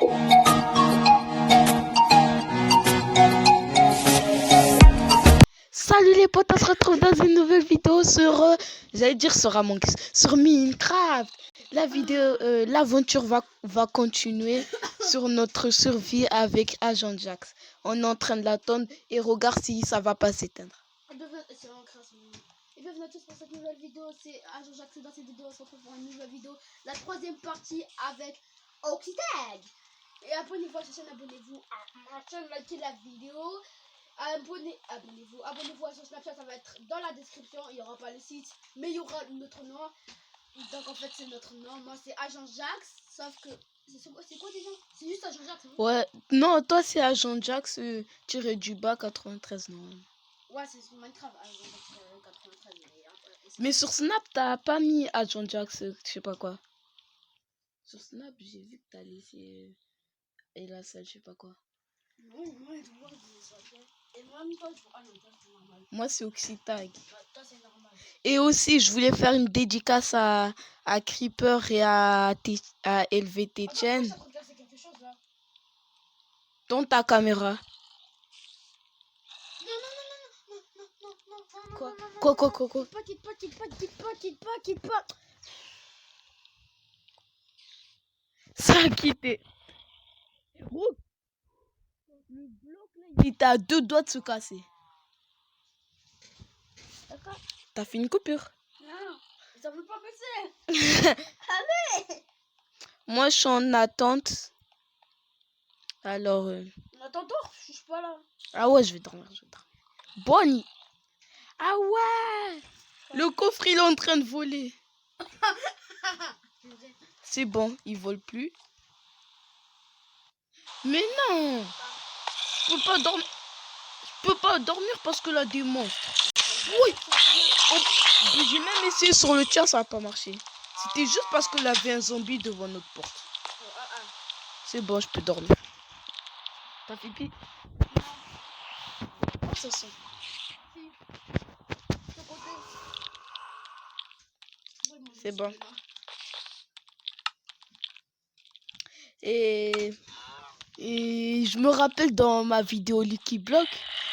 Salut les potes, on se retrouve dans une nouvelle vidéo sur, j'allais dire sur Among Us, sur Minecraft. La vidéo, l'aventure va continuer sur notre survie avec Agent Jax. On est en train de l'attendre et regarde si ça va pas s'éteindre. Et bienvenue à tous pour cette nouvelle vidéo, c'est Agent Jax. Dans cette vidéo, on se retrouve pour une nouvelle vidéo, la troisième partie avec Oxytag. Et abonnez-vous à cette chaîne, abonnez-vous à ma chaîne, likez la vidéo. Abonnez-vous à son Snapchat, ça va être dans la description. Il n'y aura pas le site, mais il y aura notre nom. Donc en fait, c'est notre nom. Moi, c'est Agent Jax. Sauf que. C'est quoi déjà? C'est juste Agent Jax. Hein? Ouais, non, toi c'est Agent Jax tiré du bas 93, non. Ouais, c'est sur Minecraft, Agent Jax 93. Mais sur Snap, t'as pas mis Agent Jax, je sais pas quoi. Sur Snap, j'ai vu que t'as laissé. Et là, ça, je sais pas quoi. Moi, c'est Oxytag. Et aussi, je voulais faire une dédicace à Creeper et à LVT Chen. Dans ta caméra. Quoi. Quitte pas. Ça a quitté. Le bloc là, il était à 2 doigts de se casser. D'accord. T'as fait une coupure. Non, ça veut pas baisser. Allez. Moi, je suis en attente. Alors. Attends, je suis pas là. Ah ouais, je vais dormir. Bonnie. Ah ouais. Le coffre, il est en train de voler. C'est bon, il vole plus. Mais non. Je peux pas dormir parce que là, des monstres. Oui. Oh, j'ai même essayé sur le tien, ça n'a pas marché. C'était juste parce qu'il y avait un zombie devant notre porte. C'est bon, je peux dormir. T'as pipi? Oh, ça sent. C'est bon. Et je me rappelle dans ma vidéo Lucky Block,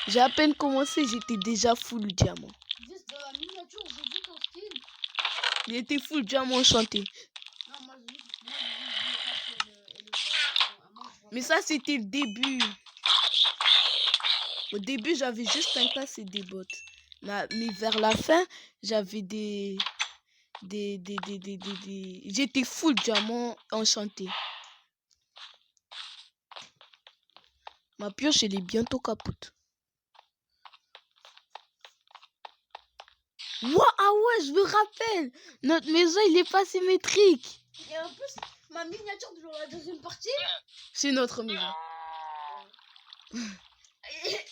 j'ai à peine commencé, j'étais déjà full diamant. Juste dans la miniature, j'ai vu ton skin. Il était full diamant enchanté. Non, moi, Mais ça, c'était le début. Au début, j'avais juste un casque et des bottes. Mais vers la fin, j'avais J'étais full diamant enchanté. Ma pioche, elle est bientôt capote. Wow, ah ouais, je me rappelle. Notre maison, il est pas symétrique. Et en plus, ma miniature de la deuxième partie, c'est notre maison. Je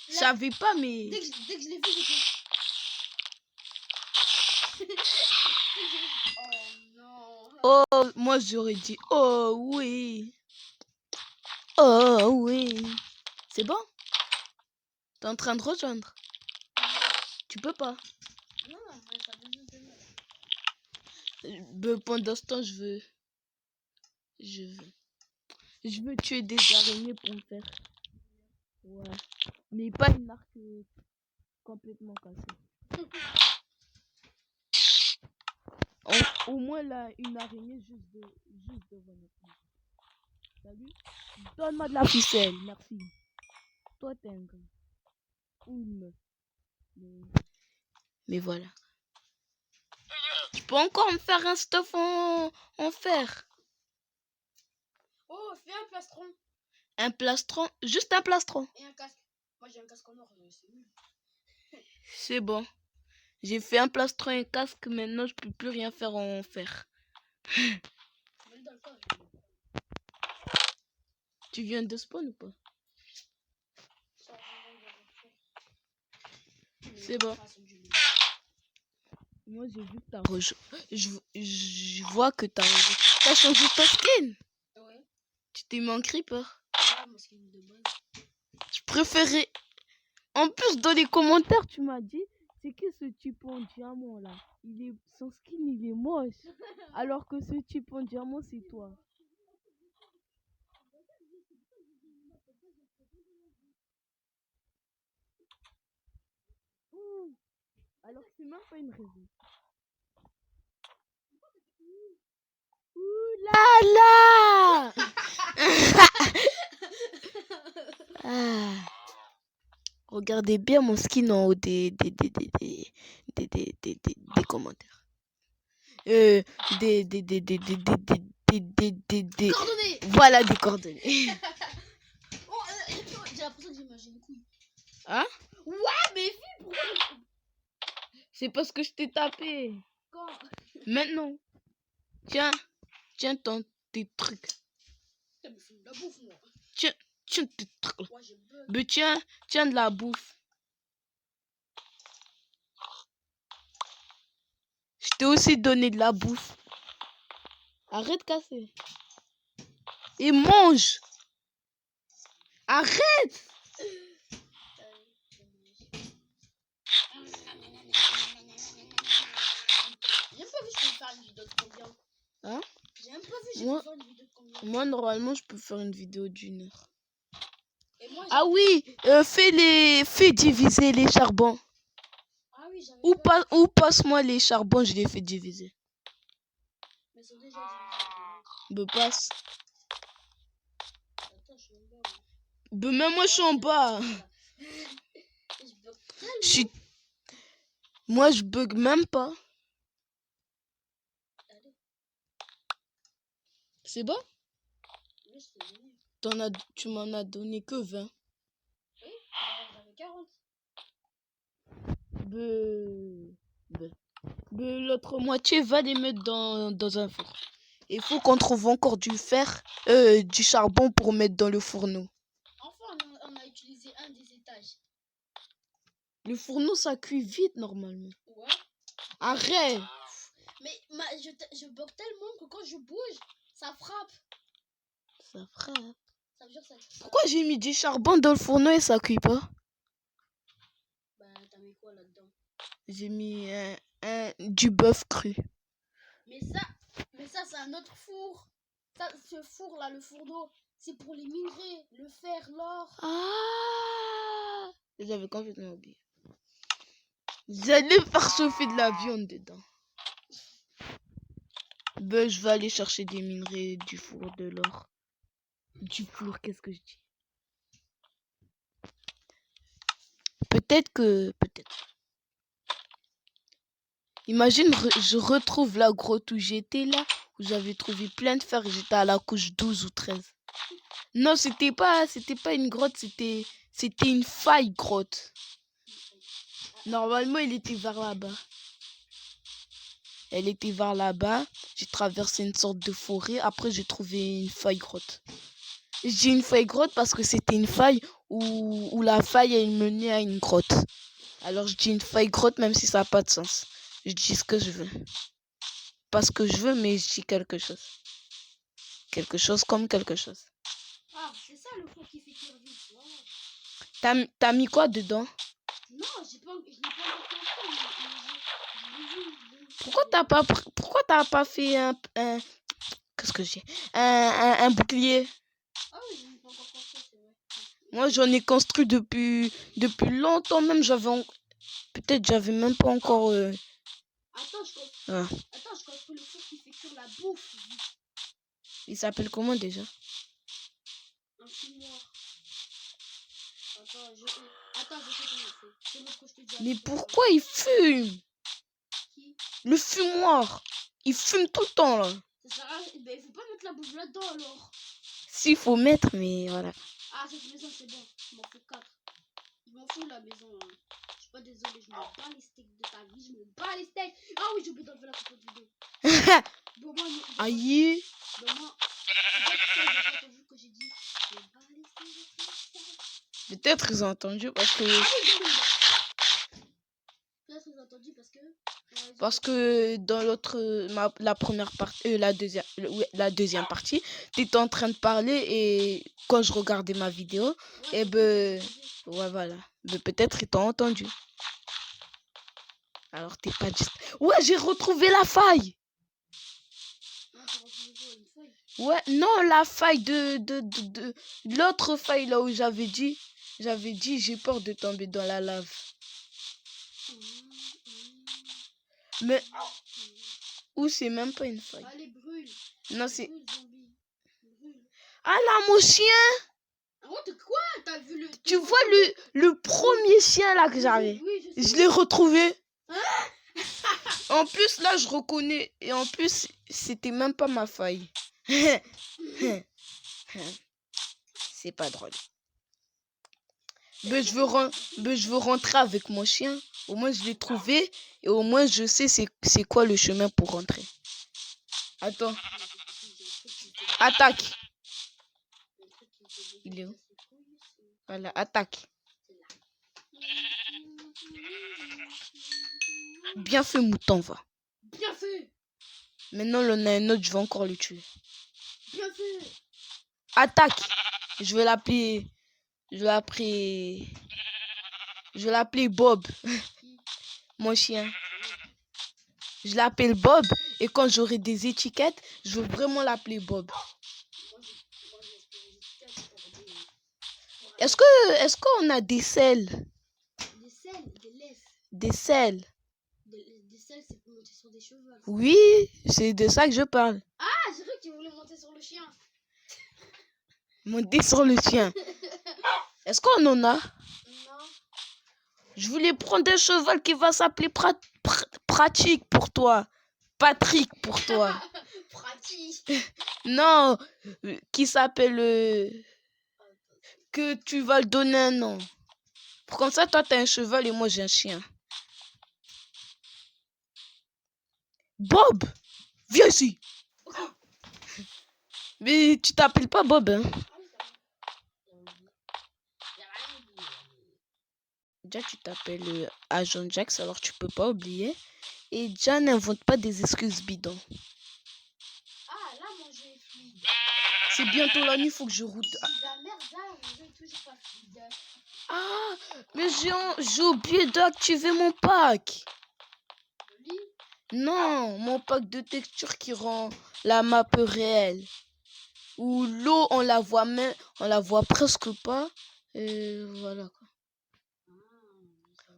savais pas, mais... Dès que je l'ai vu, j'ai fait... Oh non. Oh, moi j'aurais dit, oh oui. Oh oui. C'est bon? T'es en train de rejoindre? Tu peux pas. Non, mais ça veut juste de... Pendant ce temps, je veux tuer des araignées pour me faire. Ouais. Mais pas une arc complètement cassée. Au moins là, une araignée juste devant notre maison. Salut. Donne-moi de la ficelle, merci. Toi t'es un gars. Ou une meuf. Mais voilà. Je peux encore me faire un stuff en fer. Oh, fais un plastron. Un plastron, juste un plastron. Et un casque. Moi j'ai un casque en or, c'est nul. C'est bon. J'ai fait un plastron et un casque, maintenant je peux plus rien faire en fer. Tu viens de spawn ou pas? C'est bon. Moi j'ai vu que t'as rejoint. Je vois que t'as rejoint. T'as changé ton skin? Ouais. Tu t'es mis en creeper? Ouais, mon skin de base. Je préférais. En plus, dans les commentaires, tu m'as dit, c'est que ce type en diamant là, son skin il est moche. Alors que ce type en diamant, c'est toi. Alors que c'est même pas une raison. Ouh là là. Ah. Regardez bien mon skin en haut des commentaires. Des. Coordonnées. Voilà des coordonnées. Oh, j'ai l'impression que j'imagine une couille. Hein? Ouais, mais fille, pourquoi? C'est parce que je t'ai tapé. Quand? Maintenant. Tiens tes trucs. Putain, mais c'est de la bouffe, moi. Tiens tes trucs. Moi, j'ai bug. Mais tiens de la bouffe. Je t'ai aussi donné de la bouffe. Arrête de casser. Et mange. Arrête. J'ai même pas vu je peux faire une vidéo de combien. Hein? J'ai même pas vu je Moi- peux faire une vidéo de combien. Moi, normalement, je peux faire une vidéo d'1 heure. Et moi, Ah oui, fais diviser les charbons. ah oui, j'avais Ou, pas. ou passe-moi les charbons, je les fais diviser. Mais ils sont déjà divisés. Me passe. Attends, je suis même pas. Même moi, je suis en bas. Je bug tellement. Moi, je bug même pas. Allez, C'est bon? oui, je t'ai donné. Tu m'en as donné que 20. Oui, j'avais 40. L'autre moitié va les mettre dans un four. Il faut qu'on trouve encore du fer, du charbon pour mettre dans le fourneau. Enfin, on a utilisé un des étages. Le fourneau, ça cuit vite normalement. Ouais. Arrête! Mais je bug tellement que quand je bouge, ça frappe. Ça frappe. Ça veut dire ça. Pourquoi j'ai mis du charbon dans le fourneau et ça cuit pas? Bah, t'as mis quoi là-dedans? J'ai mis du bœuf cru. Mais ça c'est un autre four. Ça, ce four là, le four d'eau, c'est pour les minerais, le fer, l'or. Ah! J'avais complètement oublié. J'allais faire chauffer de la viande dedans. Je vais aller chercher des minerais, du four, de l'or. Du four, qu'est-ce que je dis? Peut-être. Imagine, je retrouve la grotte où j'étais là, où j'avais trouvé plein de fer, j'étais à la couche 12 ou 13. Non, c'était pas une grotte, c'était une faille grotte. Normalement, elle était vers là-bas. Elle était vers là-bas, j'ai traversé une sorte de forêt, après j'ai trouvé une faille grotte. Je dis une faille grotte parce que c'était une faille où la faille elle menait à une grotte. Alors je dis une faille grotte même si ça n'a pas de sens. Je dis ce que je veux. Pas ce que je veux, mais je dis quelque chose. Quelque chose comme quelque chose. Ah, c'est ça le four qui fait cuire vite. Voilà. T'as mis quoi dedans? Non, je l'ai pas encore construit. Pourquoi t'as pas fait un qu'est-ce que j'ai? Un bouclier. Ah oui, je l'ai pas encore construit, c'est vrai. Moi j'en ai construit depuis longtemps, même peut-être j'avais même pas encore Attends, je construis le four qui fait cuire la bouffe. il s'appelle comment déjà? Un fumoir. Attends, je sais comment on fait. C'est l'autre que je te dis. Mais pourquoi il fume? Qui? Le fumoir. Il fume tout le temps là. Ça sert à rien. Ben, il faut pas mettre la bouffe là-dedans alors. S'il faut mettre, mais voilà. Ah, cette maison c'est bon. Je m'en fous 4. Je m'en fous la maison. Hein. Je suis pas désolée, je me bats les steaks de ta vie. Je me bats les steaks. Ah oui, j'ai oublié d'enlever la coupe vidéo. Bon, moi, Aïe. bon, moi, t'as vu que j'ai dit. Je me bats les steaks. Peut-être ils ont entendu parce que. Ah oui, j'ai oublié. Peut-être ils ont entendu Parce que dans la première partie, la deuxième partie, t'étais en train de parler et quand je regardais ma vidéo, Ouais, et ouais voilà, peut-être ils t'ont entendu. Alors t'es pas juste. Ouais, j'ai retrouvé la faille. Ouais, non, la faille de l'autre faille là où j'avais dit j'ai peur de tomber dans la lave. Mais où c'est même pas une faille. Allez, brûle. Non, c'est... Brûle, zombie. Brûle. Ah là, mon chien! Ah, de quoi? T'as vu le... Tu vois le premier chien là que j'avais? Oui, je Je sais. l'ai retrouvé. En plus, là, je reconnais. Et en plus, c'était même pas ma faille. C'est pas drôle. Mais je veux rentrer avec mon chien. Au moins, je l'ai trouvé. Et au moins, je sais c'est quoi le chemin pour rentrer. Attends. Attaque. Il est où? Voilà, attaque. Bien fait, mouton, va. Bien fait. Maintenant, on a un autre, je vais encore le tuer. Bien fait. Attaque. Je vais l'appeler... Je vais l'appeler Bob. Mon chien. Je l'appelle Bob. Et quand j'aurai des étiquettes, je veux vraiment l'appeler Bob. Est-ce qu'on a des selles? Des selles, des laisses. Des selles? Des selles, c'est pour monter sur des chevaux. Oui, c'est de ça que je parle. Ah, j'ai cru que tu voulais monter sur le chien. Monter sur le chien. Est-ce qu'on en a? Non. Je voulais prendre un cheval qui va s'appeler Pratique pour toi. Patrick pour toi. Pratique. Non, qui s'appelle... que tu vas le donner un nom. Comme ça, toi, t'as un cheval et moi, j'ai un chien. Bob, viens ici. Mais tu t'appelles pas Bob, hein? Déjà, tu t'appelles Agent Jax, alors tu peux pas oublier. Et déjà, n'invente pas des excuses bidons. Ah, là, mon jeu est fluide. C'est bientôt la nuit, faut que je route. La merde, là, mon jeu est toujours pas fluide. Ah, mais j'ai oublié d'activer mon pack. Le lit. Non, mon pack de texture qui rend la map réelle. Où l'eau, on la voit presque pas. Et voilà quoi.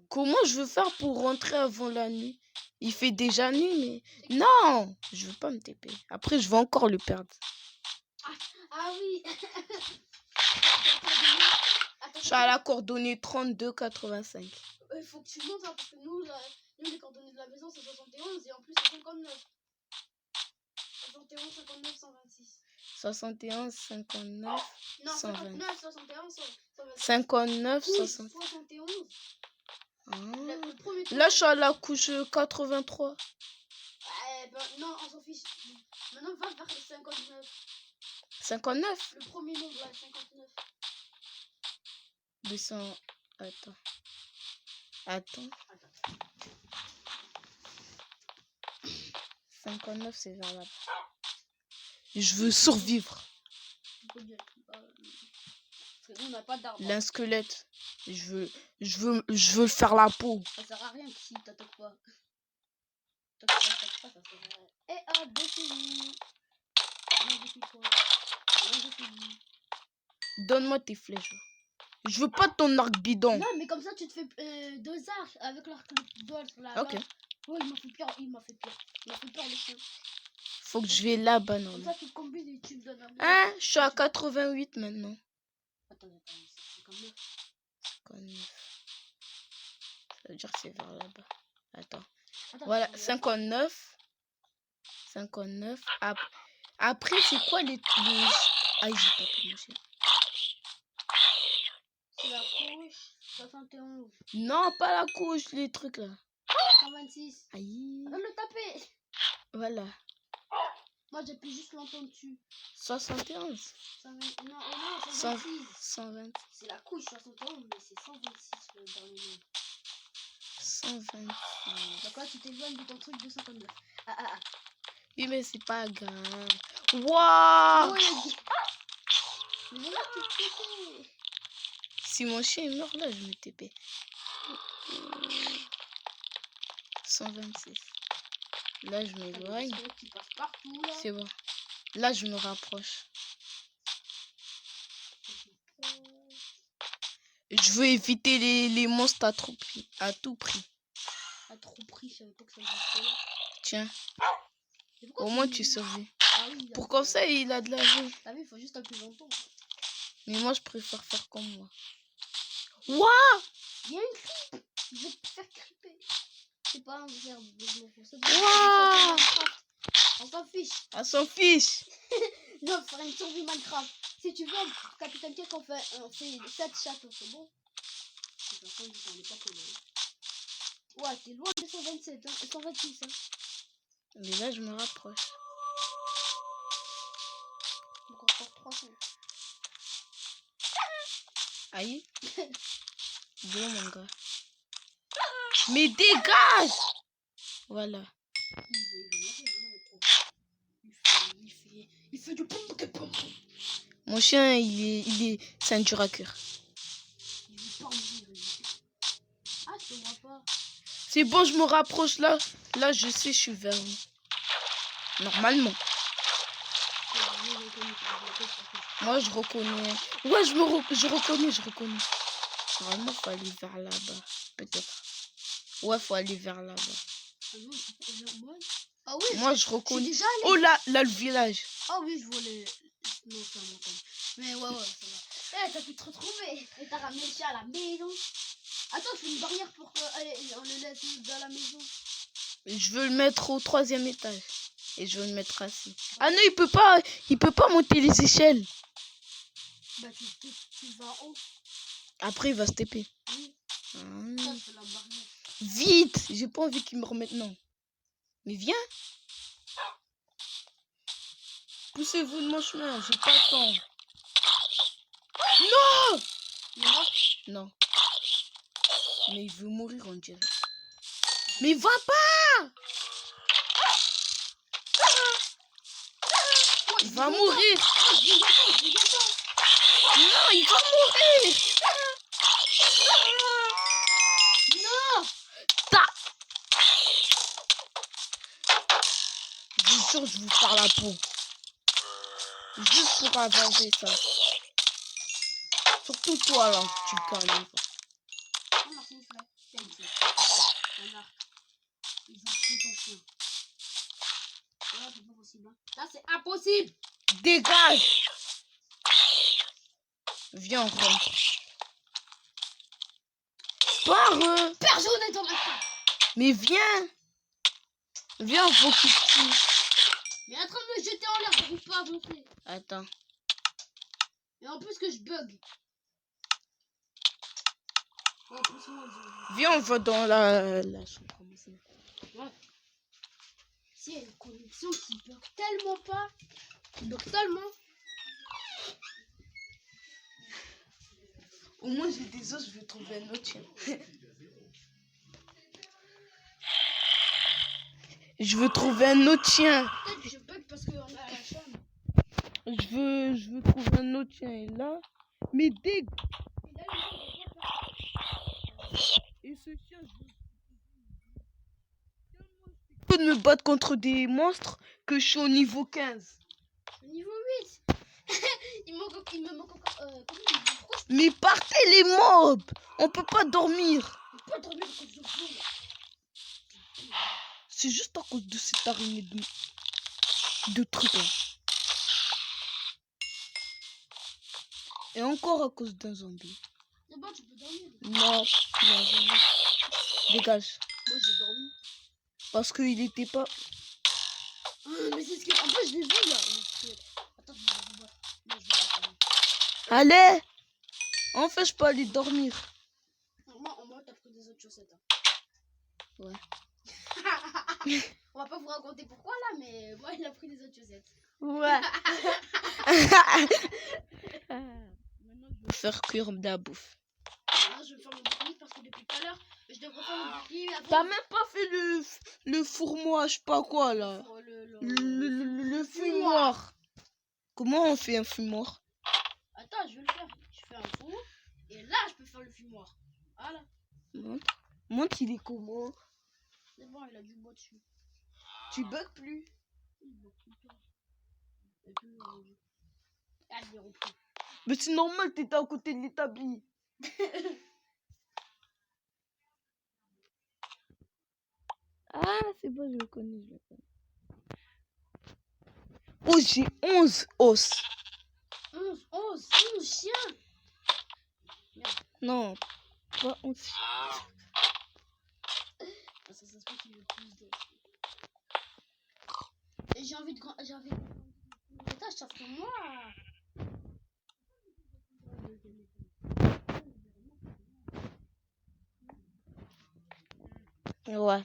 Comment je veux faire pour rentrer avant la nuit? Il fait déjà nuit, mais... Non, je veux pas me TP. Après, je vais encore le perdre. Ah oui. Je suis à la coordonnée 32,85. Il faut que tu montes, hein, parce que nous, les coordonnées de la maison, c'est 71 et en plus, c'est 59. 71, 59, 126. 71, 59, Non, 120. 59, 61, 126. 59, Oui, 60. 71. Ah. Le premier tour. Là, je suis à la couche 83. Ouais, ben, non, on s'en fiche. Maintenant, va vers le 59. 59? Le premier nombre, là, 59. 200... Attends. Attends. 59, c'est vers là. Je veux survivre. Parce que nous, on n'a pas d'arbre. L'un squelette. Je veux faire la peau. Ça sert à rien si t'attaques pas. Ça sert à rien. Et ah, défini. Donne-moi tes flèches. Je veux pas ton arc bidon. Non, mais comme ça, tu te fais 2 arcs avec l'arc d'ol sur la. Ok. Ouais, il m'a fait peur, il m'a fait peur. Il m'a fait peur, le chien. Faut que je vais là-bas, Comme non. ça, tu combines et tu me donnes un. Hein? Je suis à 88 maintenant. Attends, c'est comme ça. 59. Ça veut dire que c'est vers là-bas. Attends. Attends, Voilà, 59. 59. Après, c'est quoi les... Ah, j'ai pas pu manger. C'est la couche 71. Non, pas la couche, les trucs là. 126. Aïe. Va le taper. Voilà. Moi, j'appuie juste l'enton dessus. 71. 120... Non, non, 100... 126. 120. C'est la couche 71, mais c'est 126 le dernier nombre. 126. Donc là, tu t'éloignes de ton truc de 59. Oui, mais c'est pas grave. Waouh! Mais là, tu te fais. Si mon chien meurt là, je me TP. 126. Là, je m'éloigne. C'est bon. Là, je me rapproche. Je veux éviter les monstres à tout prix. À trop prix. je savais pas que ça existait là. Tiens, Et pourquoi au moins tu survis. Ah oui, Pour comme ça, il a de la vie. Ah oui, il faut juste un plus longtemps. Mais moi, je préfère faire comme moi. Waouh! Il y a une creep. Je vais te faire creeper. C'est pas un verbe, je m'en fous. C'est bon, Waouh! on s'en fiche. À son fiche. Non, faire une survie Minecraft. Si tu veux, Capitaine Cake, on fait 7 châteaux, c'est bon? De toute façon, on est pas collé. Ouais, t'es loin de 127, hein, 126, hein. Mais là, je me rapproche. Donc encore 300. Aïe. Bon, mon gars. Mais dégage! Voilà. Il fait du pom. Mon chien, c'est un dur à cœur. Il veut pas mourir. Ah, je te vois pas. C'est bon, je me rapproche là. Là, je sais, je suis vers vous. Normalement. Moi, je reconnais. Ouais, je reconnais. Normalement, faut aller vers là-bas. Peut-être. Ouais, faut aller vers là-bas. Ah oui, moi, je reconnais. déjà allé. Oh là, le village. Ah oui, je vois les... Non, c'est un montagne. Mais ouais, ça va. Eh, t'as pu te retrouver. Et t'as ramené le chat à la maison. Attends, je fais une barrière pour qu'on le laisse dans la maison. Je veux le mettre au 3e étage. Et je veux le mettre assis. Ah non, il peut pas monter les échelles. Bah, tu vas en haut. Après, il va se taper. Oui. Ah. Ça, c'est la barrière. Vite! J'ai pas envie qu'il me remette. Non. Mais viens! Poussez-vous de mon chemin, j'ai pas le temps. Non! Il est mort? Non. Mais il veut mourir, on dirait. Mais va pas! Il va mourir! Non, il va mourir! Non! Ta! Je vous jure, je vous pars la peau. Juste pour avancer ça. Surtout toi là, tu calmes. Là, c'est impossible. Dégage! Viens, on rentre. Pars! Personne n'est dans ma tête. Mais viens! Viens, faut qu'il tue. Mais en train de me jeter en l'air, j'arrive pas à avancer. Attends. Et en plus que je bug. Ouais, viens, on va dans la chambre. Ouais. Si, il y a une connexion qui bug tellement pas. Qui bug tellement. Au moins, j'ai des os, je vais trouver un autre chien. Je veux trouver un autre chien. Peut-être que je bug parce qu'on a la chambre. Je veux trouver un autre chien. Et là, mais dégage. Et ce chien, je peux me battre contre des monstres que je suis au niveau 15. Niveau 8. il me manque encore. Pourquoi Mais partez les mobs. On peut pas dormir. je peux pas dormir à cause de vous? C'est juste à cause de cette araignée de trucs là. Et encore à cause d'un zombie. C'est bon, tu peux dormir. Non, non, dégage. Moi j'ai dormi. Parce qu'il était pas... Mais c'est ce que... En fait je l'ai vu là. Attends, je vais vous battre. Non, je vais pas dormir. Allez. En fait, je peux aller dormir. Moi t'as pris des autres chaussettes. Hein. Ouais. On va pas vous raconter pourquoi là, mais moi il a pris des autres chaussettes. Ouais. Maintenant, je vais faire cuire de la bouffe. Là, je vais faire mon bouclier parce que depuis tout à l'heure, je devrais faire mon bouclier. T'as même pas fait le fourmoir, je sais pas quoi là. Le fumoir. Comment on fait un fumoir? Attends, je vais le faire. Je fais un four et là je peux faire le fumoir. Voilà. Montre, il est comment? C'est bon, il a du bois dessus. Tu bugs plus? Il bug tout le temps. Et puis, ah, je l'ai repris. Mais c'est normal, t'étais à côté de l'établi. Ah, c'est bon, je le connais, je le connais. Oh, j'ai 11 os. 11 chiens. Non, pas 11. Ah, ça se peut qu'il y ait plus d'os. Et j'ai envie de grand... J'ai envie de... Étage, sauf que moi... Ouais.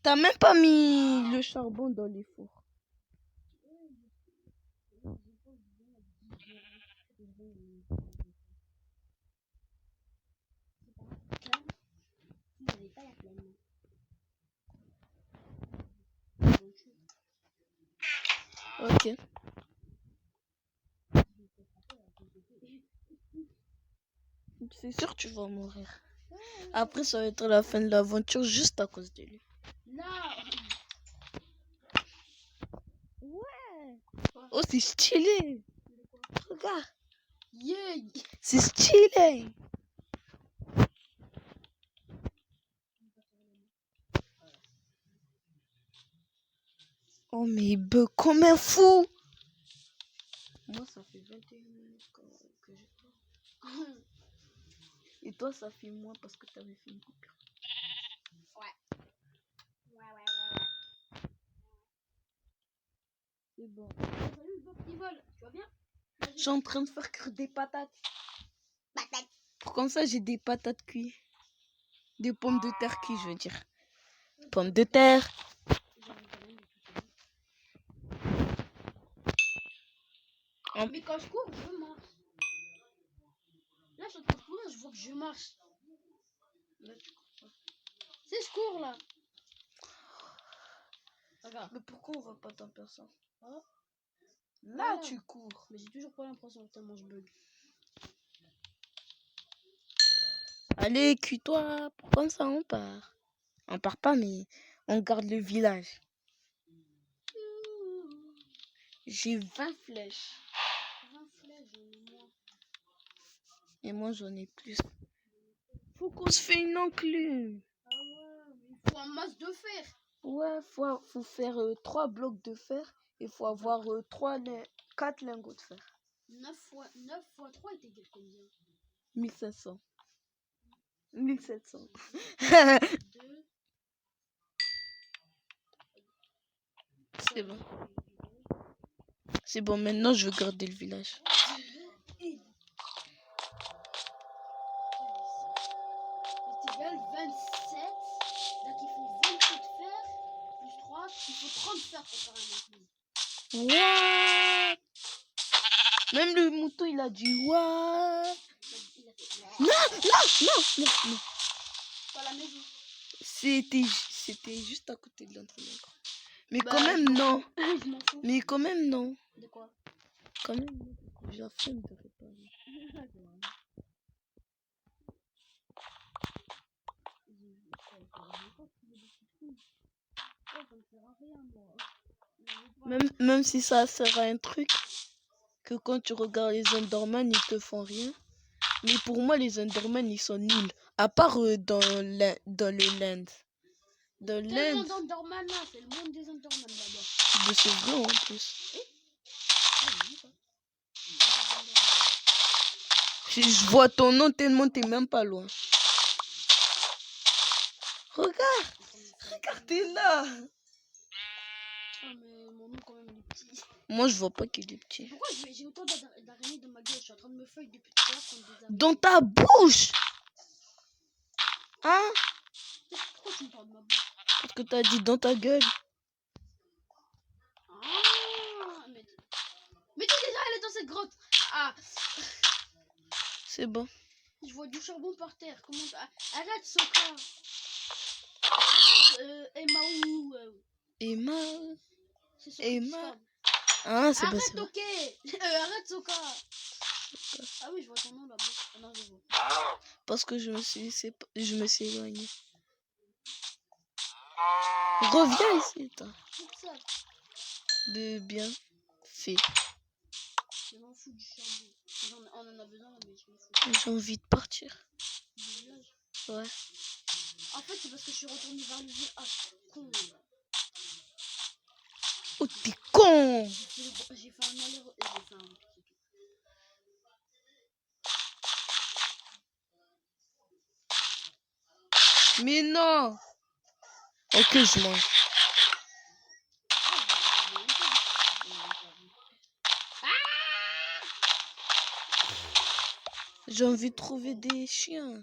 T'as même pas mis le charbon dans les fours. Ok. C'est sûr que tu vas mourir. Après, ça va être la fin de l'aventure juste à cause de lui. Non. Ouais. Oh, c'est stylé. Regarde. Yeah. C'est stylé. Oh, mais il bug comme un fou. Moi, ça fait 21 minutes que je parle. Et toi, ça fait moins parce que t'avais fait une coupure. Ouais. C'est bon. Salut, Bob qui vole. Tu vas bien? Je suis en train de faire cuire des patates. Patate. Pour comme ça, j'ai des patates cuites. Des pommes de terre cuites, je veux dire. Pommes de terre. Mais quand je cours, je marche. Là, je suis en train de courir, je vois que je marche. Là, tu cours pas. C'est je cours là. Regarde. Mais pourquoi on voit pas ta personne? Oh. Là, Voilà. tu cours. Mais j'ai toujours pas l'impression tellement je bug. Allez, cuis-toi. Pourquoi ça, on part? On part pas, mais on garde le village. J'ai 20 flèches. 20 flèches, j'en ai moins. Et moi, j'en ai plus. Faut qu'on se fait une enclume. Ah ouais, mais il faut un masse de fer. Ouais, faut faire 3 blocs de fer. Et faut avoir 4 lingots de fer. 9 fois 3 est égal combien? 1500. 1700. 2. C'est bon. C'est bon, maintenant je veux garder le village. Est égal 27. Donc il faut 27 fer. Plus 3. Il faut 30 fer pour faire un enclume. What? Même le mouton, il a dit what? Il a fait. Non. Pas la maison. C'était juste à côté de l'entraînement. Mais Bah, quand même, non. Je m'en fous. Mais quand même, non. De quoi? Quand même, non. J'ai la flemme de réparer. Même si ça sert à un truc, que quand tu regardes les Enderman, ils te font rien. Mais pour moi, les Enderman, ils sont nuls. À part dans le land. Dans Quel l'End. monde d'Enderman là? C'est le monde des Enderman là-bas. C'est vrai en plus. Je vois ton nom tellement t'es même pas loin. Regarde, t'es là. Ah, mais mon nom quand même il est petit. Moi, je vois pas qu'il est petit. Pourquoi j'ai autant d'araignées dans ma gueule? Je suis en train de me feuille depuis tout à l'heure comme des araignées. Dans ta bouche. Hein? Pourquoi tu me parles de ma bouche? Parce que t'as dit dans ta gueule. Ah, mais t'es déjà allé dans cette grotte. Ah, C'est bon. je vois du charbon par terre. Comment arrête Soka. Arrête Emma ou Emma. c'est sur Emma. Discord. Ah, c'est bon, Arrête c'est bon. ok. Arrête Soka. Ah oui, je vois ton nom là-bas. Ah non, je vois. Parce que je me suis éloigné. Reviens ici, toi. C'est ça. De bien fait. Je m'en fous du charbon. On en a besoin là, mais je m'en fous. J'ai envie de partir. Du village. Ouais. En fait, c'est parce que je suis retournée vers le village. Ah, con. Oh, t'es con! J'ai fait un aller et j'ai fait un truc. Mais non! Ok, je mange. J'ai envie de trouver des chiens.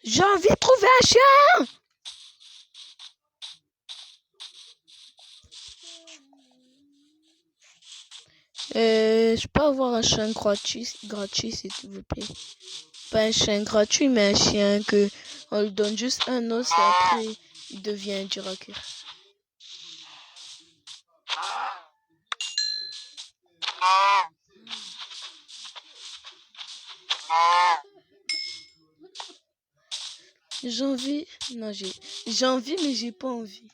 J'ai envie de trouver un chien! Je peux avoir un chien gratuit, s'il vous plaît. Pas un chien gratuit, mais un chien que on lui donne juste un os et après il devient dur à cuire. J'ai envie, non j'ai envie mais j'ai pas envie.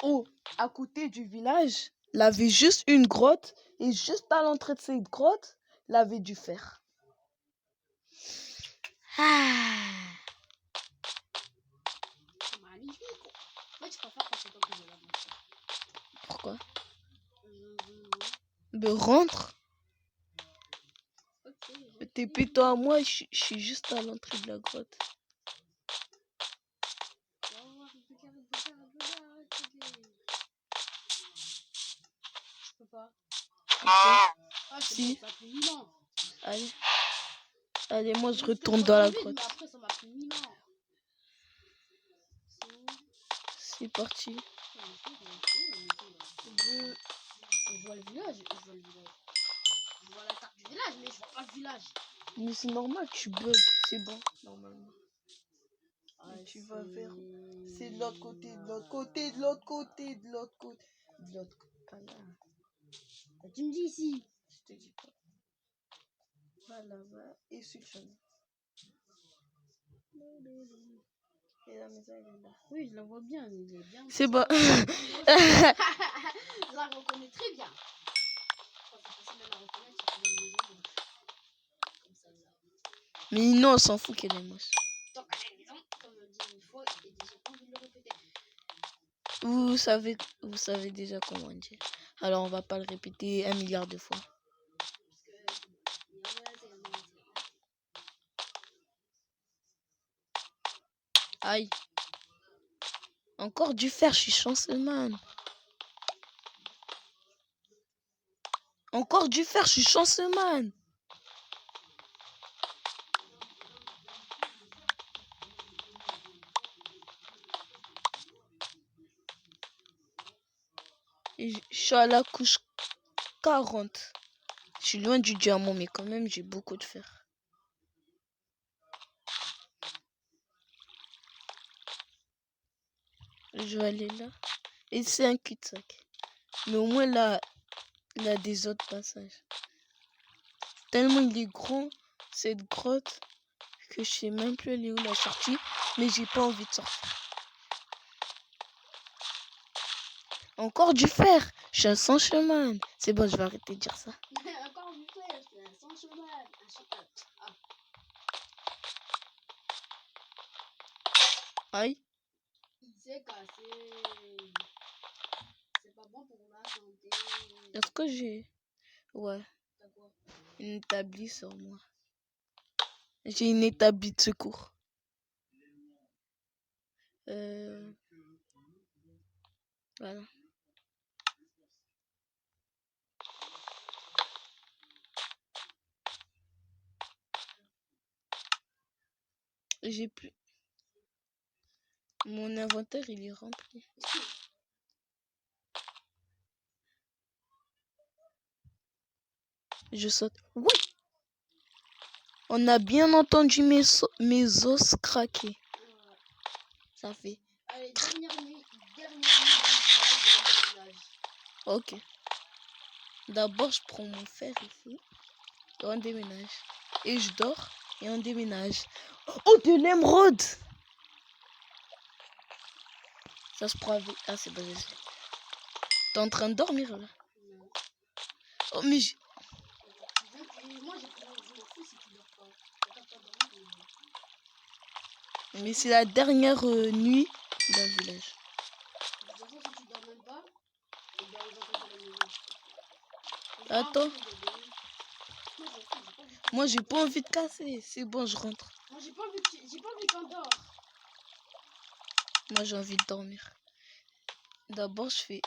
Oh, à côté du village, il avait juste une grotte et juste à l'entrée de cette grotte, il avait du fer. Ah. C'est magnifique. Moi, je préfère passer tant que je l'avance. Pourquoi? De rentre. Ok. T'es plutôt à moi, je suis juste à l'entrée de la grotte. Je peux pas. Ok. Ah, Si. ça fait 1000 ans. Allez. Allez, moi je Je retourne peux dans la vite, grotte. mais après, ça m'a pris 1000 ans. C'est parti. Je vois le village. Je vois la carte du village, mais je vois pas le village. Mais c'est normal, tu bugs. C'est bon, normalement. Ah, tu vas vers... C'est de l'autre côté, de l'autre côté, de l'autre côté, de l'autre côté. De l'autre côté. Pas là. Tu me dis ici. Je te dis pas. Pas là-bas. Et sur le chemin. Et la maison, elle est là. Oui, je la vois bien, mais il est bien. C'est bon. Je la reconnais très bien. Mais non, on s'en fout qu'elle est moche. Donc, à la maison, comme on dit une fois, et des gens ont envie de le répéter. Vous savez déjà comment dire. Alors on va pas le répéter 1 milliard de fois. Aïe. Encore du fer, je suis chanceux, man. Encore du fer, je suis chanceux, man. Et je suis à la couche 40. Je suis loin du diamant, mais quand même, j'ai beaucoup de fer. Je vais aller là. Et c'est un cul-de-sac. Mais au moins, là, il a des autres passages. Tellement il est grand, cette grotte, que je sais même plus elle est où la sortie. Mais j'ai pas envie de sortir. Encore du fer. Je suis un sans chemin. C'est bon, je vais arrêter de dire ça. Encore du fer, je suis un sans cheval. Aïe. Il s'est cassé. C'est pas bon pour la santé. Est-ce que j'ai... Ouais. T'as quoi? Une établie sur moi. J'ai une établie de secours. Voilà. J'ai plus... Mon inventaire, il est rempli. Je saute. Oui. On a bien entendu mes os craquer. Ça fait... Allez, dernière nuit dans le village. Ok. D'abord, je prends mon fer ici. Et on déménage. Et je dors. Et on déménage. Oh, de l'émeraude! Ça se prend avec... Ah, c'est pas juste. T'es en train de dormir, là? Non. Oh, mais Moi, je m'en fous si tu dors pas. T'as pas dormi, mais c'est la dernière nuit dans le village. de toute façon, si tu dors même pas, eh bien, ils vont passer la maison. Attends, Moi, je m'en fous, j'ai pas envie. moi j'ai pas envie de casser. C'est bon, je rentre. Moi, j'ai pas envie qu'on dort. Moi j'ai envie de dormir. D'abord, je fais.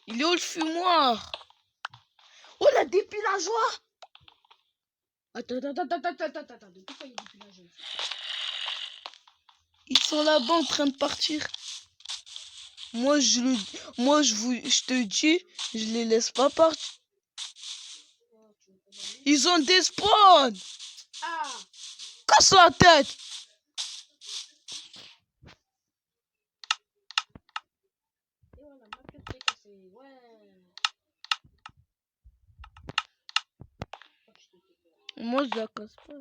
Il est où le fumoir? Oh, la dépilageoire! Attends. De pourquoi il y a des pillages? Ils sont là-bas en train de partir. Moi, je te dis, je les laisse pas partir. Ils ont des spawns! Ah! Casse la tête! Et voilà, ma tête s'est cassée. Ouais. Moi, je la casse pas.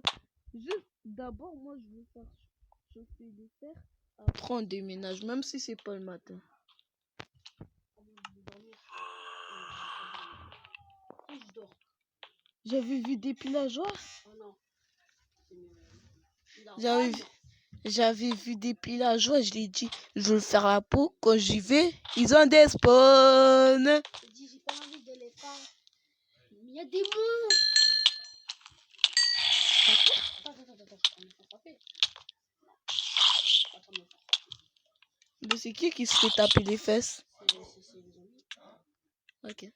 Juste, d'abord, moi, je veux faire chauffer les fers. Après, on déménage, même si c'est pas le matin. Je dors. J'avais vu des pillageoires. Oh non. J'avais vu des pillageoires, je l'ai dit, je veux faire la peau. Quand j'y vais, ils ont des spawns. Je dis, j'ai pas envie de les faire. Mais il y a des monstres. Attends, on me fait frapper. Attends, me faire frapper. Mais c'est qui se fait taper les fesses? C'est les amis. Ok.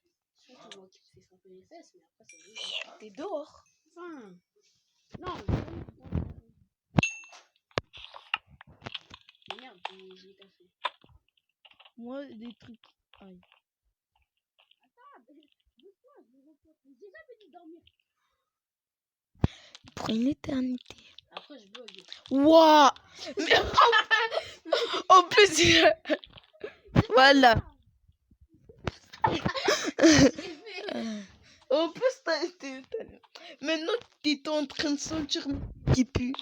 Surtout moi qui me fais frapper les fesses, mais après, c'est lui. T'es dehors. Enfin. Non, mais merde, je l'ai cassé. Moi, des trucs. Aïe. Attends, bouge-toi, j'ai jamais dit dormir. Pour une éternité. Après, je bug. Waouh! Mais en plus, voilà. En plus, maintenant, t'es en train de sentir qui pue.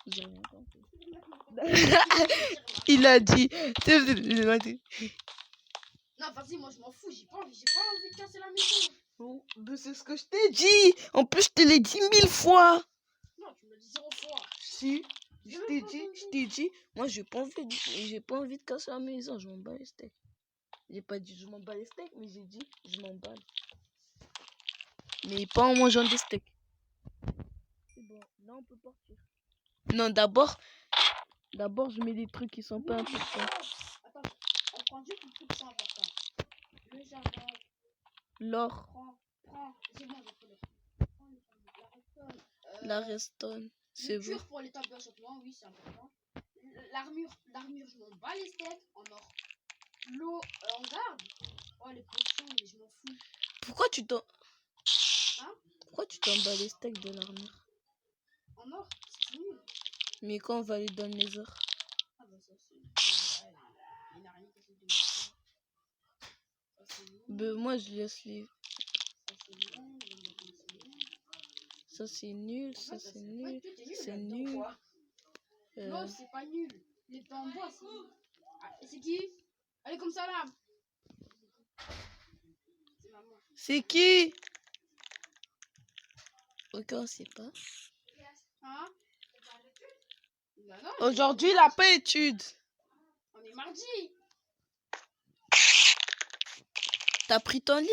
J'ai rien compris. Il a dit. Non, vas-y, moi je m'en fous, j'ai pas envie de casser la maison. Oh, ben c'est ce que je t'ai dit. En plus, je te l'ai dit 1000 fois. Non, tu me l'as dit 0 fois. Si, je t'ai dit, moi j'ai pas envie de casser la maison, je m'en bats les steaks. J'ai pas dit je m'en bats les steaks, mais j'ai dit je m'en bats. Mais pas en mangeant des steaks. C'est bon, là on peut partir. Non, d'abord, je mets des trucs qui sont pas importants. Attends, on prend juste les trucs qui sont importants. Le jardin. L'or. Prends, c'est bon, j'ai pris le. Prends le jardin. La redstone. C'est Le bon. dur pour les tables d'achoppement, oui, c'est important. L'armure, je m'en bats les steaks en or. L'eau en garde. Oh, les potions, mais je m'en fous. Pourquoi tu t'en Hein? bats les steaks de l'armure? En or, c'est nul. Mais quand on va aller dans les heures? Ah bah ça c'est... Il n'a rien cassé de moi. Ça c'est nul. Ben moi je laisse les... Ça c'est nul. Ça c'est nul, c'est nul. Non, c'est pas nul. Les pains en bois, c'est nul. Ah, c'est qui? Allez comme ça là. C'est maman. C'est qui? Ok, on sait pas. Hein? Bah non, Aujourd'hui, il a pas étude. on est mardi. T'as pris ton lit?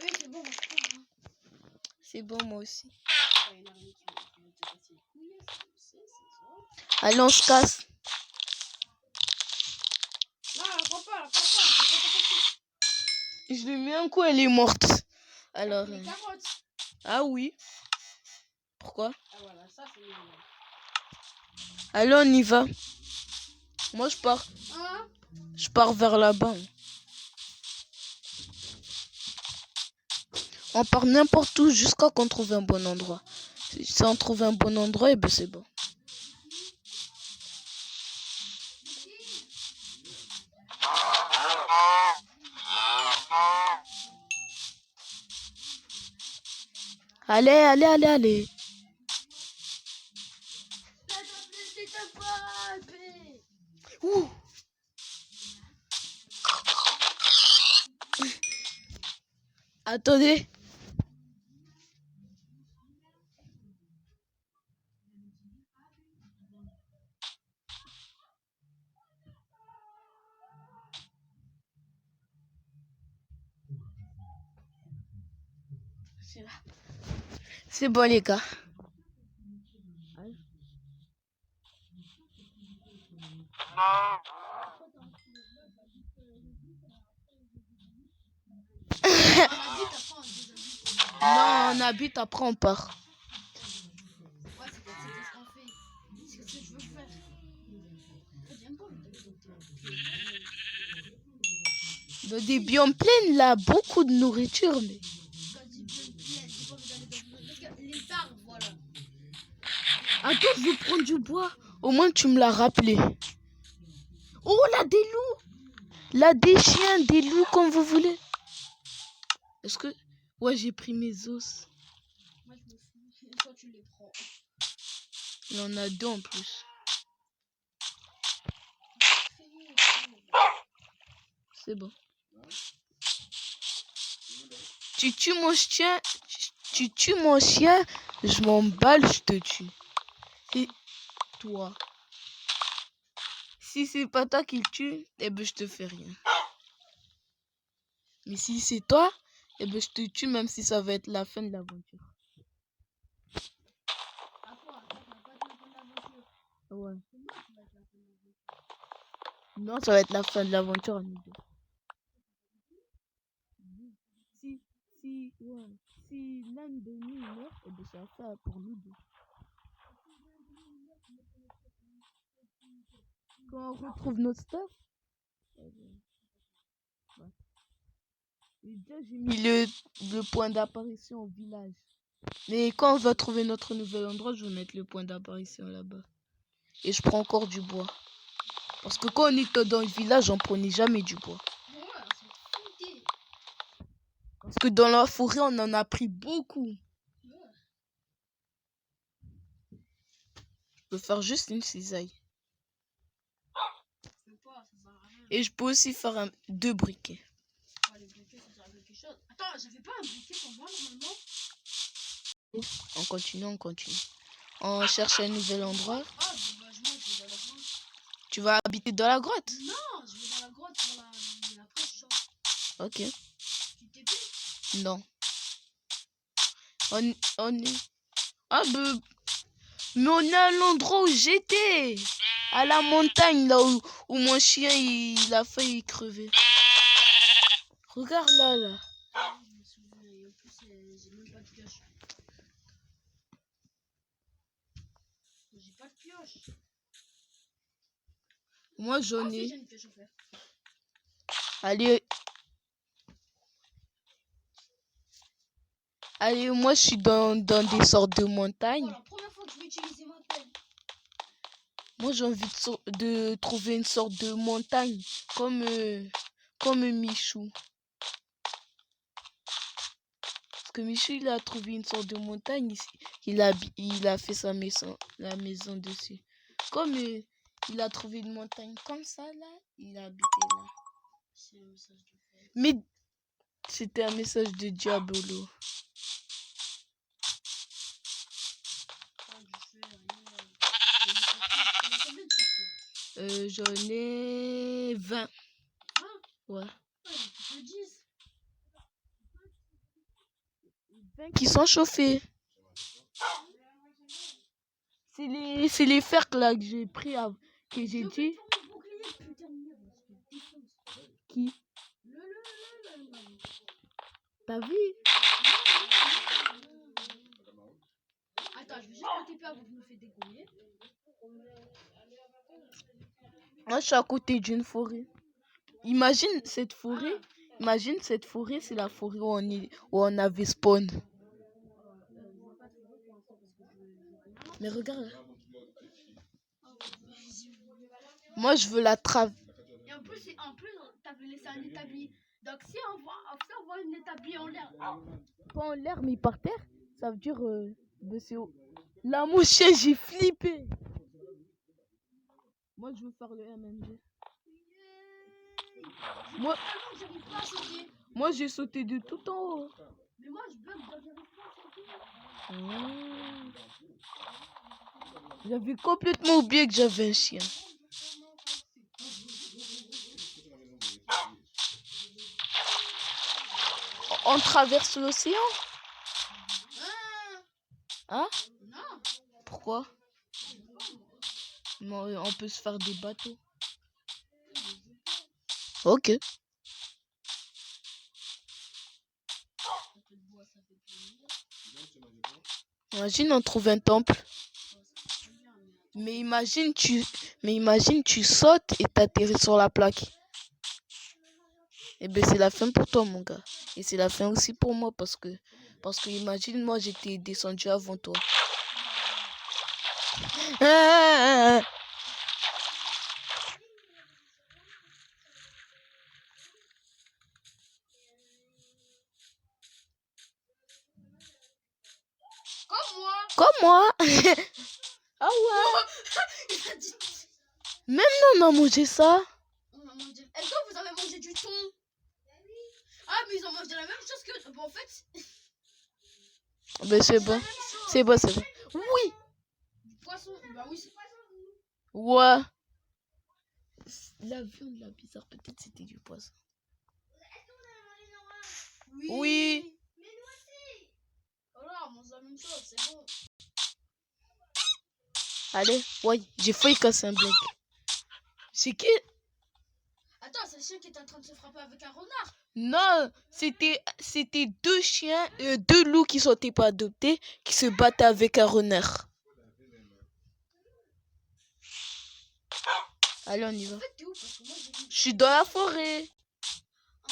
Oui, c'est bon, je prends. C'est bon, moi aussi. Ah, il y en a rien qui veut te casser les couilles, c'est ça. Allez, on se casse. Non, elle prend pas, je vais pas te casser. Je lui mets un coup, elle est morte. Alors. Les carottes. Ah oui. Pourquoi? Ah voilà, ça c'est nul. Allez, on y va. Moi, je pars. Hein? Je pars vers là-bas. On part n'importe où jusqu'à qu'on trouve un bon endroit. Si on trouve un bon endroit, et ben c'est bon. Allez. Ouh. Attendez. C'est là. C'est bon, les gars. Non, on habite, après on part. Ouais, c'est ce qu'on fait. C'est ce que je veux faire. En fait, j'aime pas le Dans des biomes pleins, là, beaucoup de nourriture, mais... Quand je dis plein, j'ai pas envie d'aller dans le... Parce que les arbres, voilà. Attends, je veux prendre du bois. Au moins, tu me l'as rappelé. Oh, là, des loups. Là, des chiens, des loups, comme vous voulez. Est-ce que... Ouais, j'ai pris mes os. Moi, je me fous. Toi, tu les prends. Il y en a 2 en plus. C'est bon. Tu tues mon chien, tu tues mon chien, je m'emballe, je te tue. Et toi, si c'est pas toi qui le tue, eh ben je te fais rien. Mais si c'est toi, eh ben je te tue même si ça va être la fin de l'aventure. Ouais. Non, ça va être la fin de l'aventure, nous deux. Si l'un de nous meurt, eh ben ça va faire pour nous deux. Quand on retrouve notre stuff, eh ben, ouais. Et déjà, j'ai mis le point d'apparition au village. Mais quand on va trouver notre nouvel endroit, je vais mettre le point d'apparition là-bas. Et je prends encore du bois. Parce que quand on était dans le village, on prenait jamais du bois. Parce que dans la forêt, on en a pris beaucoup. Je peux faire juste une cisaille. Et je peux aussi faire 2 briquets. Attends, j'avais pas un briquet pour moi normalement. On continue. On cherche un nouvel endroit. Ah, bah, je vais dans la grotte. Tu vas habiter dans la grotte? Non, je vais dans la grotte pour la poche. Ok. Tu t'es pris? Non. On est... Ah ben... Mais on est à l'endroit où j'étais. À la montagne, là où mon chien, il a failli crever. Regarde là. Je me souviens, et en plus, j'ai même pas de pioche. J'ai pas de pioche. Moi, j'en ai. J'ai une pioche à faire. Allez, moi, je suis dans des sortes de montagnes. La première fois que je vais utiliser ma pelle. Moi, j'ai envie de trouver une sorte de montagne, comme Michou. Parce que Michou, il a trouvé une sorte de montagne ici. Il a fait sa maison, la maison dessus. Comme il a trouvé une montagne comme ça, là, il a habité là. C'est un message de feu. Mais c'était un message de Diabolo. J'en ai 20. Ouais. 20 qui sont chauffés. C'est les fers là que j'ai pris, que j'ai dit. Qui? T'as vu? Attends, je vais juste m'occuper avant que je me fais dégouiller. Moi, je suis à côté d'une forêt. Imagine cette forêt. Imagine cette forêt, c'est la forêt où on avait spawn. Mais regarde. Moi, je veux la trave. Et en plus, t'avais laissé un établi. Donc, si on voit un établi en l'air. Pas en l'air, mais par terre, ça veut dire de c'est haut. Là, mon chien, j'ai flippé. Moi, je veux faire le MMG. Moi, j'arrive pas à sauter. Moi, j'ai sauté de tout en haut. Mais moi, je bug dans les J'avais complètement oublié que j'avais un chien. On traverse l'océan? Hein? Non. Pourquoi? Non, on peut se faire des bateaux. Ok. Imagine on trouve un temple. Mais imagine tu sautes et t'atterris sur la plaque. Eh ben c'est la fin pour toi mon gars. Et c'est la fin aussi pour moi parce que imagine moi j'étais descendu avant toi. Comme moi. Ah ouais. Même nous on a mangé ça. Est-ce que vous avez mangé du thon? Ah, mais ils ont mangé la même chose que... Bon, en fait... Ben c'est bon. C'est bon, c'est bon. Oui. Du poisson. Bah oui, c'est poisson. Ouais. La viande, la bizarre, peut-être c'était du poisson. Oui. Mais nous aussi. Voilà, on mange la même chose, c'est bon. Allez, ouais, j'ai failli casser un bloc. C'est qui? Attends, c'est le chien qui est en train de se frapper avec un renard. Non, c'était deux chiens, deux loups qui sont pas adoptés, qui se battent avec un renard. Allez, on y va. En fait, t'es où? Parce que moi, j'ai vu... Je suis dans la forêt. Ah,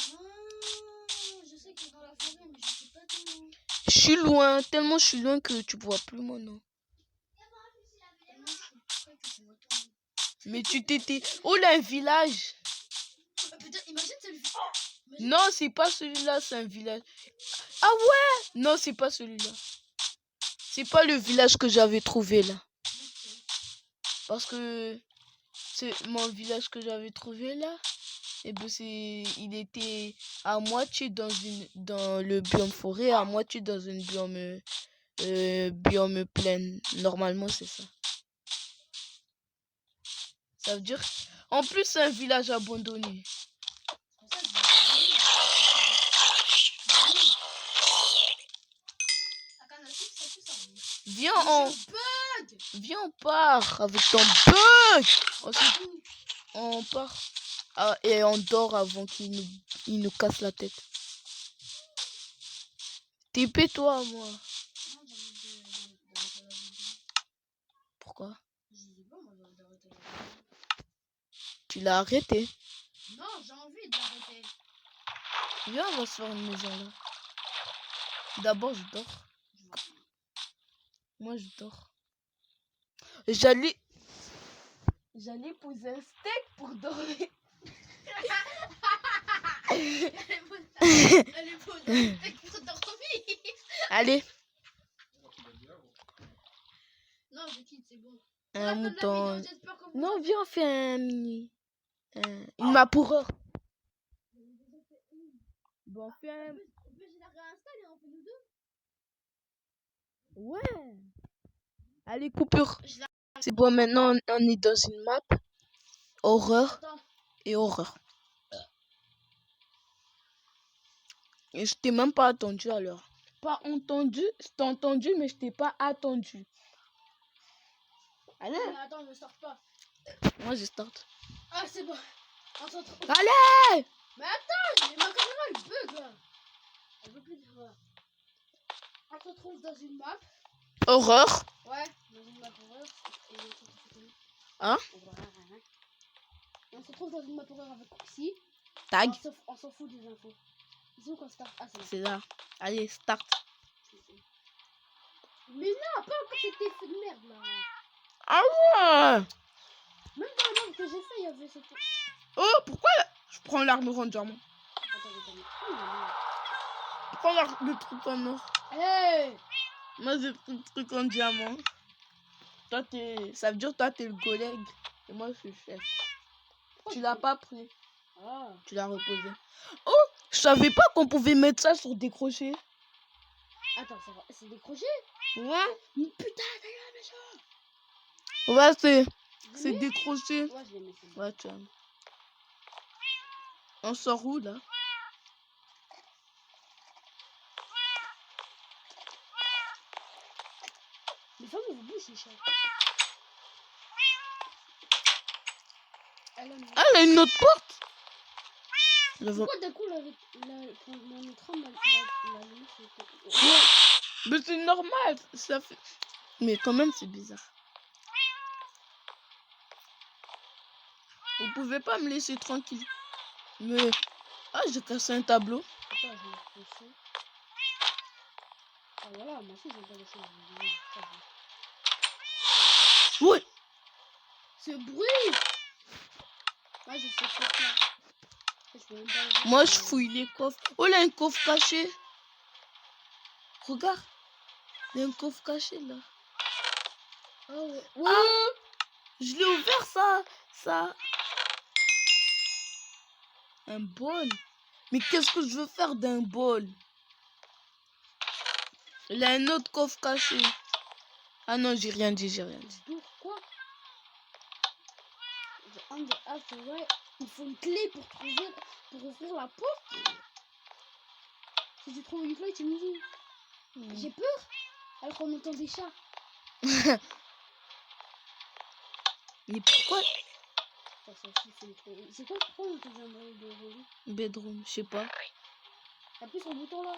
je sais qu'il est dans la forêt, mais je sais pas où. Je suis loin, tellement je suis loin que tu vois plus mon nom. Tellement je suis près que je vois ton nom. Mais tu t'étais... Oh là, un village. Putain, imagine, c'est le... Non, c'est pas celui-là, c'est un village. Ah ouais? Non, c'est pas celui-là. C'est pas le village que j'avais trouvé là. Parce que c'est mon village que j'avais trouvé là. Et ben il était à moitié dans le biome forêt, à moitié dans une biome plaine. Normalement, c'est ça. Ça veut dire... En plus, c'est un village abandonné. Viens, on part avec ton bug. On part. Ah, et on dort avant qu'il nous casse la tête. TP-toi, moi. Pourquoi? Tu l'as arrêté? Non, j'ai envie de l'arrêter. Viens, on va se faire une maison là. D'abord, je dors. Moi, je dors. J'allais poser un steak pour dormir. Allez, pour dormir. Allez. Non, je quitte, c'est bon. Un mouton. J'espère que vous... Non, viens, on fait un mini. Une map pour heure. Bon, on fait un... Je vais la réinstaller, on fait nous deux. Ouais. Allez, coupure. C'est bon, maintenant on est dans une map. Horreur et horreur. Et je t'ai même pas attendu alors. Pas entendu, je t'ai entendu, mais je t'ai pas attendu. Allez. Mais attends, ne sors pas. Moi je start. Ah, c'est bon. On se retrouve. Allez. Mais attends, mais ma caméra elle bug là. Elle veut plus dire. On se retrouve dans une map. Horreur. Ouais, dans une map horreur. Hein? Et on se retrouve dans une map horreur avec Oxy. Tag. On s'en fout des infos. Ils sont qu'on start. Ah, c'est là. Allez, start. Mais non, pas encore cet effet de merde là. Ah ouais. Même dans la map que j'ai fait, il y avait cette... Oh, pourquoi je prends l'armure en diamant? Je prends le truc en or. Hey. Moi j'ai pris le truc en diamant. Toi ça veut dire toi t'es le collègue. Et moi je suis le chef. Tu l'as pas pris. Ah. Tu l'as reposé. Oh, Je savais pas qu'on pouvait mettre ça sur des crochets. Attends, c'est décroché? Ouais. Mais putain, d'ailleurs, méchant. Ouais, c'est Vous aimez? décroché. Ouais, je l'aimais, c'est bon. Ouais, tiens. On sort où là? Les femmes, vous bougent, les chats. Elle a Ah, il y a une autre porte. Je vois. Pourquoi d'un coup, mon écran, la lumière, c'était... Ouais. Mais c'est normal. Ça fait... Mais quand même, c'est bizarre. Vous pouvez pas me laisser tranquille. Mais... Ah, j'ai cassé un tableau. Attends, je vais repousser. Ah voilà, moi aussi, j'ai pas laissé. Ouais. Ce bruit! Moi, je sais pas quoi. Moi, je fouille les coffres. Oh, là, un coffre caché. Regarde. Il y a un coffre caché, là. Ah ouais. Ah, je l'ai ouvert, ça. Un bol. Mais qu'est-ce que je veux faire d'un bol? Il y a un autre coffre caché. Ah non, j'ai rien dit. Quoi? Il faut une clé pour ouvrir la porte. Si tu trouves une clé, tu me dis. J'ai peur. Alors qu'on entend des chats. Mais pourquoi? C'est quoi pourquoi on entend un bruit de roulis? Bedroom, je sais pas. Appuie sur le bouton là.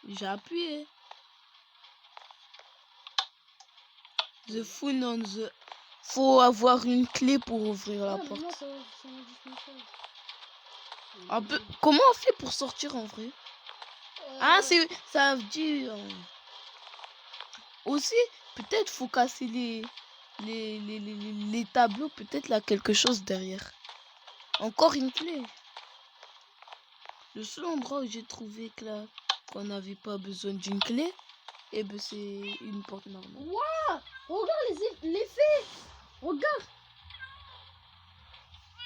J'ai appuyé. The phone on the... Faut avoir une clé pour ouvrir la porte. Moi, ça me dit message. Comment on fait pour sortir en vrai? Ah, ça veut dire... Aussi, peut-être faut casser les tableaux. Peut-être là quelque chose derrière. Encore une clé. Le seul endroit où j'ai trouvé que là qu'on n'avait pas besoin d'une clé, et ben c'est une porte normale. Waouh! Regarde l'effet! Regarde!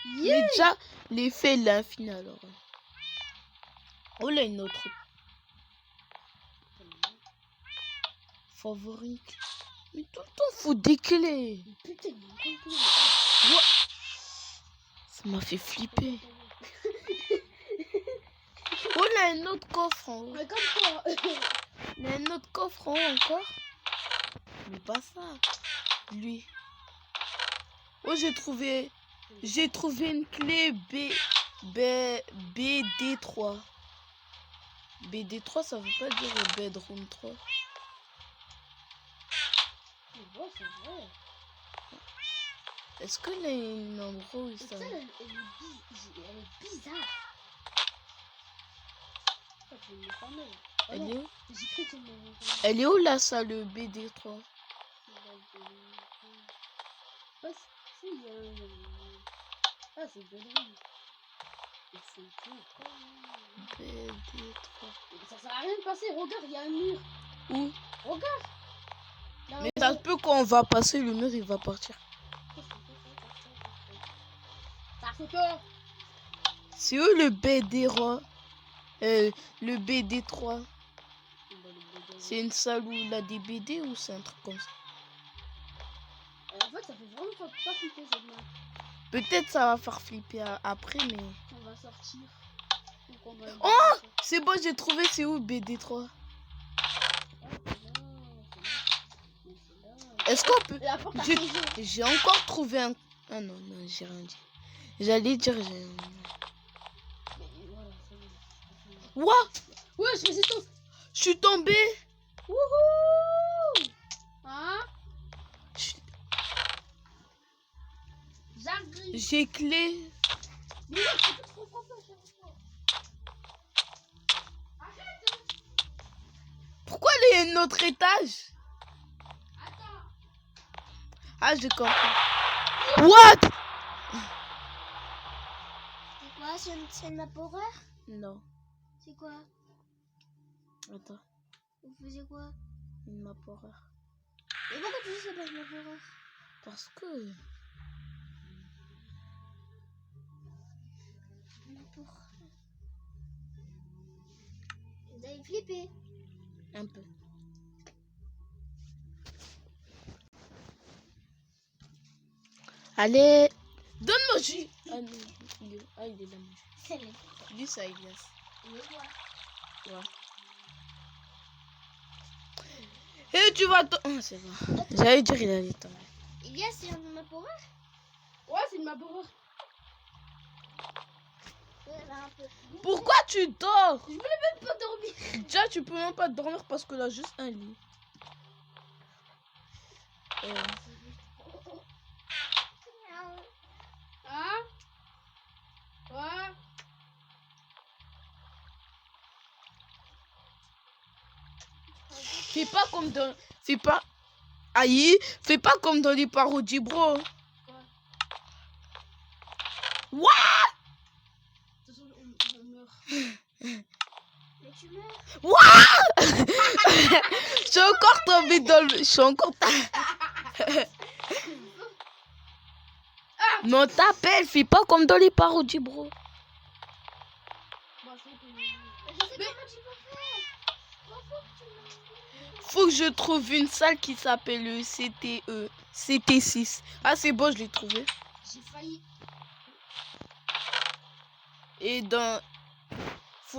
Mais déjà, l'effet est l'infini alors. Oh là, une autre. Favorite. Mais tout le temps, faut des clés. Putain, ça m'a fait flipper. Oh là, un autre coffre en haut. mais comme quoi? Il y a un autre coffre en haut encore. Mais pas ça. Lui. Oh, j'ai trouvé une clé BD3. BD3, ça veut pas dire bedroom 3. C'est vrai. Est-ce que là, il y a un endroit où ça... Elle est bizarre. Elle est où? J'ai cru que Elle est où la salle BD3? Ah, c'est bedroom. BD3. Ça sert à rien de passer. Regarde, il y a un mur. Où? Regarde. Là, Mais ça se peut qu'on va passer le mur, il va partir. Ça fait peur. C'est où le BD3? Le BD3. C'est une salle où il a des BD ou c'est un truc comme ça? En fait, ça fait vraiment pas flipper cette map. Peut-être ça va faire flipper après, mais... On va sortir. Oh! C'est bon, j'ai trouvé, c'est où BD3? Est-ce qu'on peut... J'ai encore trouvé un... Ah non, j'ai rien dit. J'allais dire... What? Ouais, je résiste. Je suis tombé. Wouhou! Hein? J'arrive. J'ai clé. Mais ouais, c'est trop profond, arrête! Pourquoi il y a un autre étage? Attends. Ah, j'ai compris. What? C'est quoi? C'est une map horreur? Non. C'est quoi? Attends. Vous faisiez quoi? Une map horreur. Et pourquoi tu dis que c'est pas une map horreur? Parce que... Map horreur. Vous avez flippé. Un peu. Allez. Donne-moi jus. Ah non, il est là, mon jus. C'est vrai. Dis ça, Elias. Ouais. Et tu vas... Ah, c'est bon. J'allais dire, il allait tomber. Elias, c'est un Marlboro? Ouais, c'est une Marlboro. Pourquoi tu dors? Je voulais même pas dormir. Déjà, tu peux même pas dormir parce que là, juste un lit. Hein? Quoi? Fais pas comme dans... Fais pas... Aïe, fais pas comme dans les parodies, bro. What? De toute façon, on meurt. Mais tu meurs. What? Je suis encore tombée dans le... Je suis encore... Mais on t'appelle, fais pas comme dans les parodies, bro. Faut que je trouve une salle qui s'appelle le CTE. CT6. Ah, c'est bon, je l'ai trouvé. J'ai failli. Et dans...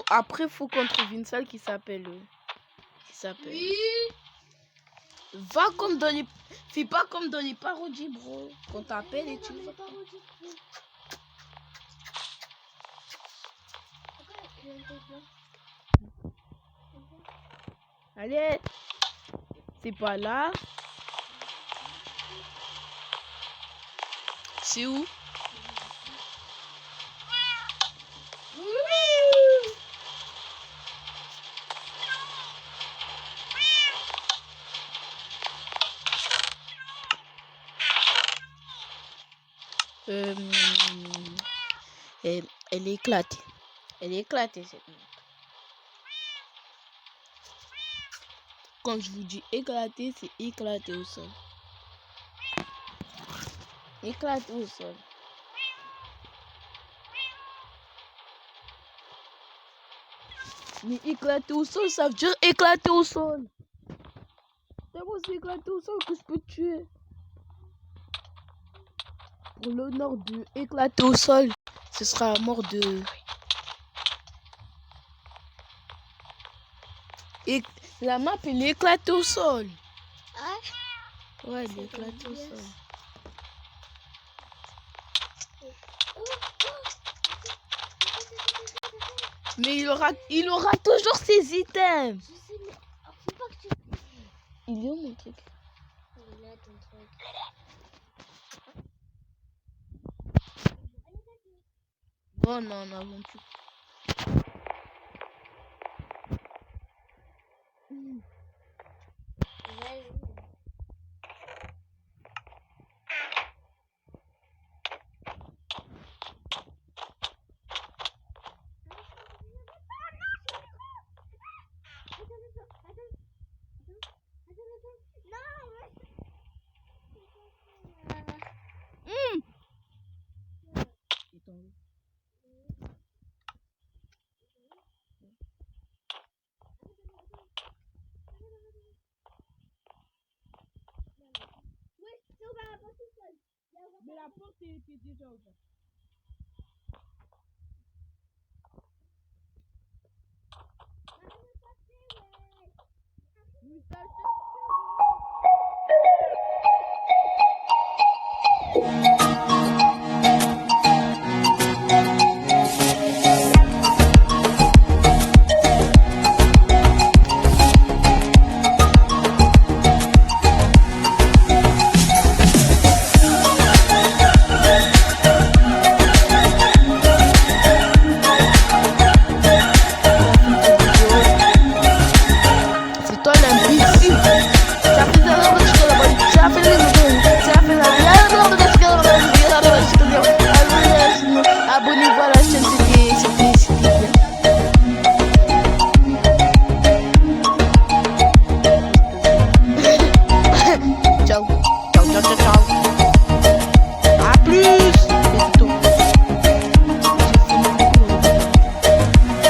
Après, faut qu'on trouve une salle qui s'appelle... Oui. Va comme dans les... Fais pas comme dans les parodies, bro. Qu'on t'appelle et tu... Allez. C'est pas là. C'est où? Elle est éclatée. Elle est éclatée, cette note. Quand je vous dis éclaté, c'est éclaté au sol. Éclaté au sol. Mais éclaté au sol, ça veut dire éclaté au sol. C'est bon, c'est éclaté au sol que je peux te tuer. Pour l'honneur de éclater au sol, ce sera mort de... Et la map, elle est éclatée au sol. Ah? Ouais, elle est éclatée au sol. Mais il aura toujours ses items. Je sais, mais faut pas que tu... Il est où mon truc? Il est là ton truc. Bon, non, on avance plus. Mais la porte était déjà ouverte. Mais